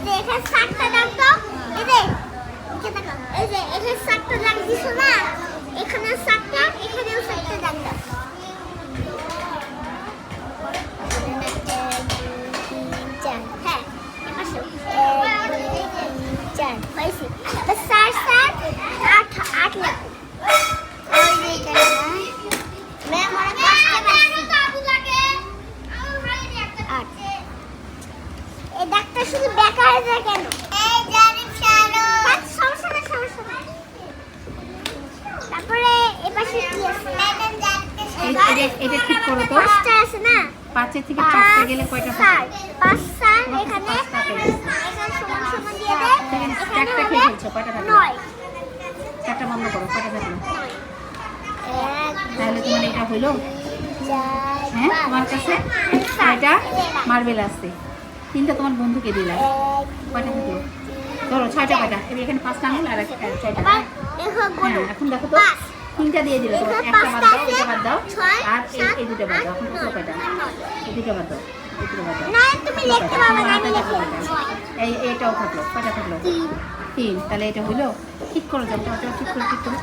যে এখানে 7টা দাগ দাও। এই যে এই যে এখানে 7টা দাগ দিছো না, এখানে 7টা, এখানেও 7টা দাগ দাও। হ্যাঁ, এপাশে 1 2 3 4 হয়েছে। স্যার স্যার 8 লেখো। ওই যে এখানে ম্যাম ওরা কষ্ট পাচ্ছে। এই ডাক্তার শুধু বেকার যায় কেন? এই জারিফ শালো সমস্যা না, সমস্যা না। তারপরে এপাশে কি আছে? ম্যাডাম জারিফকে এটা ঠিক করো তো। 5টা আছে না? 5 থেকে 4টা গেলে কয়টা থাকে? 5 স্যার এখানে সমান সমান দিয়ে দেয়। এখানে 4টা খেয়ে ফেলছো, কয়টা থাকে? 9। 4টা বন্ধ করো, কয়টা থাকলো? 9 তাহলে তোমার এটা হইলো? 4 হ্যাঁ, তোমার কাছে 6টা মার্বেল আছে, 3টা তোমার বন্ধুকে দিলাম, কয়টা থাকলো? ধরো 6টা কয়টা? এখানে 5টা আঙুল আর 6টা। হ্যাঁ, এখন দেখো তো 3টা দিয়ে দিলে তো, একটা বাদ দাও, এটা বাদ দাও, আর এই দুটো বাদ দাও। এখন কত কয়টা? এই দুটো বাদ দাও, এই দুটো বাদ দাও। না তুমি লিখতে পারবে না, আমি লিখব। এইটাও থাকলো, কয়টা থাকলো? 3। তাহলে এটা হইলো? ঠিক করো, যাও ঠিক করো, ঠিক করো।